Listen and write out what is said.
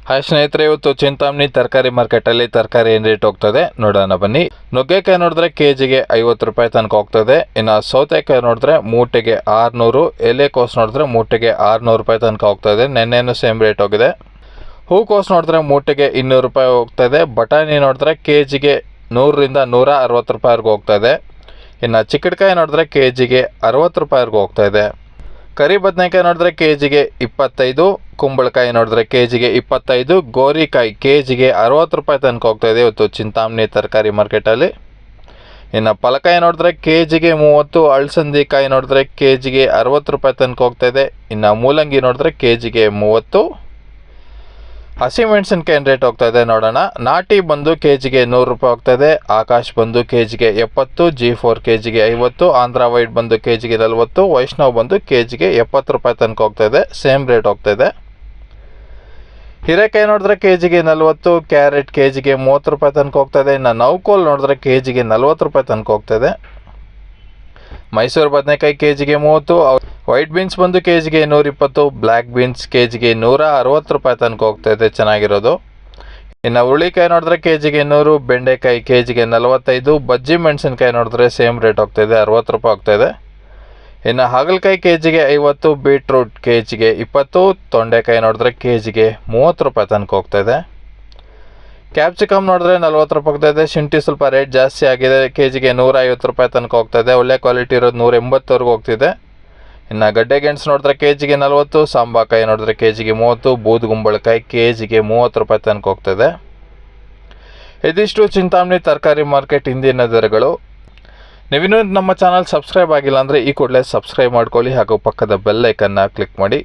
Hi ಸ್ನೇಹಿತರೆ, ಇವತ್ತು ಚಿಂತಾಮಣಿ ತರಕಾರಿ ಮಾರ್ಕೆಟಲ್ಲಿ ತರಕಾರಿ ಏನು ರೇಟ್ ಹೋಗ್ತದೆ ನೋಡೋಣ ಬನ್ನಿ. ನುಗ್ಗೆಕಾಯಿ ನೋಡಿದ್ರೆ ಕೆಜಿಗೆ 50 ರೂಪಾಯಿ ತನಕ ಹೋಗ್ತದೆ. ಇನ್ನು ಸೌತೆಕಾಯಿ ನೋಡಿದ್ರೆ ಮೂಟೆಗೆ 600, ಎಲೆಕೋಸು ನೋಡಿದ್ರೆ ಮೂಟೆಗೆ 600 ರೂಪಾಯಿ ತನಕ ಹೋಗ್ತದೆ. ನೆನ್ನೆನೂ ಸೇಮ್ ರೇಟ್ ಹೋಗಿದೆ. ಹೂಕೋಸು ನೋಡಿದ್ರೆ ಮೂಟೆಗೆ 200 ರೂಪಾಯಿ ಹೋಗ್ತದೆ. ಬಟಾಣಿ ನೋಡಿದ್ರೆ ಕೆಜಿಗೆ 100 ರಿಂದ 160 ರೂಪಾಯಿವರೆಗೂ ಹೋಗ್ತದೆ. ಇನ್ನು ಚಿಕ್ಕಡಿಕಾಯಿ ನೋಡಿದ್ರೆ ಕೆಜಿಗೆ 60 ರೂಪಾಯಿವರೆಗೂ ಹೋಗ್ತಾಯಿದೆ. ಕರಿ ಬದನೆಕಾಯಿ ನೋಡಿದ್ರೆ ಕೆಜಿಗೆ 25, ಕುಂಬಳಕಾಯಿ ನೋಡಿದ್ರೆ ಕೆಜಿಗೆ 25, ಗೋರಿಕಾಯಿ ಕೆಜಿಗೆ 60 ರೂಪಾಯಿ ತನಕ ಹೋಗ್ತಾಯಿದೆ ಇವತ್ತು ಚಿಂತಾಮಣಿ ತರಕಾರಿ ಮಾರ್ಕೆಟಲ್ಲಿ. ಇನ್ನು ಪಲಕಾಯಿ ನೋಡಿದ್ರೆ ಕೆಜಿಗೆ 30, ಅಳಸಂದಿಕಾಯಿ ನೋಡಿದ್ರೆ ಕೆಜಿಗೆ 60 ರೂಪಾಯಿ ತನಕ ಹೋಗ್ತಾಯಿದೆ. ಇನ್ನು ಮೂಲಂಗಿ ನೋಡಿದ್ರೆ ಕೆಜಿಗೆ 30. ಹಸಿಮೆಣಸಿನ್ಕಾಯಿ ರೇಟ್ ಹೋಗ್ತಾಯಿದೆ ನೋಡೋಣ. ನಾಟಿ ಬಂದು ಕೆಜಿಗೆ 100 ರೂಪಾಯಿ ಹೋಗ್ತಾಯಿದೆ. ಆಕಾಶ್ ಬಂದು ಕೆಜಿಗೆ 70, G4 ಕೆಜಿಗೆ 50, ಆಂಧ್ರ ವೈಟ್ ಬಂದು ಕೆಜಿಗೆ 40, ವೈಷ್ಣವ್ ಬಂದು ಕೆಜಿಗೆ 70 ರೂಪಾಯಿ ತನಕ ಹೋಗ್ತಾಯಿದೆ. ಸೇಮ್ ರೇಟ್ ಹೋಗ್ತಾಯಿದೆ. ಹೀರೆಕಾಯಿ ನೋಡಿದ್ರೆ ಕೆಜಿಗೆ 40, ಕ್ಯಾರೆಟ್ ಕೆಜಿಗೆ 30 ರೂಪಾಯಿ ತನಕ ಹೋಗ್ತಾಯಿದೆ. ಇನ್ನು ನೌಕೋಲ್ ನೋಡಿದ್ರೆ ಕೆಜಿಗೆ 40 ರೂಪಾಯಿ ತನಕ ಹೋಗ್ತಾಯಿದೆ. ಮೈಸೂರು ಬದನೆಕಾಯಿ ಕೆಜಿಗೆ 30, ವೈಟ್ ಬೀನ್ಸ್ ಬಂದು ಕೆಜಿಗೆ 120, ಬ್ಲ್ಯಾಕ್ ಬೀನ್ಸ್ ಕೆಜಿಗೆ 160 ರೂಪಾಯಿ ತನಕ ಹೋಗ್ತಾಯಿದೆ ಚೆನ್ನಾಗಿರೋದು. ಇನ್ನು ಹುರುಳಿಕಾಯಿ ನೋಡಿದ್ರೆ ಕೆಜಿಗೆ 100, ಬೆಂಡೆಕಾಯಿ ಕೆಜಿಗೆ 45, ಬಜ್ಜಿ ಮೆಣಸಿನ್ಕಾಯಿ ನೋಡಿದ್ರೆ ಸೇಮ್ ರೇಟ್ ಹೋಗ್ತಾಯಿದೆ, 60 ರೂಪಾಯಿ ಹೋಗ್ತಾಯಿದೆ. ಇನ್ನು ಹಾಗಲಕಾಯಿ ಕೆಜಿಗೆ 50, ಬೀಟ್ರೂಟ್ ಕೆಜಿಗೆ 20, ತೊಂಡೆಕಾಯಿ ನೋಡಿದ್ರೆ ಕೆಜಿಗೆ 30 ರೂಪಾಯಿ ತನಕ ಹೋಗ್ತಾಯಿದೆ. ಕ್ಯಾಪ್ಸಿಕಮ್ ನೋಡಿದ್ರೆ 40 ರೂಪಾಯಿ ಹೋಗ್ತಾಯಿದೆ. ಶುಂಠಿ ಸ್ವಲ್ಪ ರೇಟ್ ಜಾಸ್ತಿ ಆಗಿದೆ, ಕೆಜಿಗೆ 150 ರೂಪಾಯಿ ತನಕ ಹೋಗ್ತಾಯಿದೆ. ಒಳ್ಳೆ ಕ್ವಾಲಿಟಿ ಇರೋದು 180ವರೆಗೂ ಹೋಗ್ತಿದೆ. ಇನ್ನು ಗಡ್ಡೆ ಗೆಣಸು ನೋಡಿದ್ರೆ ಕೆಜಿಗೆ 40, ಸಾಂಬಾಕಾಯಿ ನೋಡಿದ್ರೆ ಕೆಜಿಗೆ 30, ಬೂದುಗುಂಬಳಕಾಯಿ ಕೆಜಿಗೆ 30 ರೂಪಾಯಿ ತನಕ ಹೋಗ್ತದೆ. ಇದಿಷ್ಟು ಚಿಂತಾಮಣಿ ತರಕಾರಿ ಮಾರ್ಕೆಟ್ ಇಂದಿನ ದರಗಳು. ನೀವಿನ್ನೂ ನಮ್ಮ ಚಾನಲ್ ಸಬ್ಸ್ಕ್ರೈಬ್ ಆಗಿಲ್ಲ ಅಂದರೆ ಈ ಕೂಡಲೇ ಸಬ್ಸ್ಕ್ರೈಬ್ ಮಾಡ್ಕೊಳ್ಳಿ ಹಾಗೂ ಪಕ್ಕದ ಬೆಲ್ ಐಕನ್ನ ಕ್ಲಿಕ್ ಮಾಡಿ.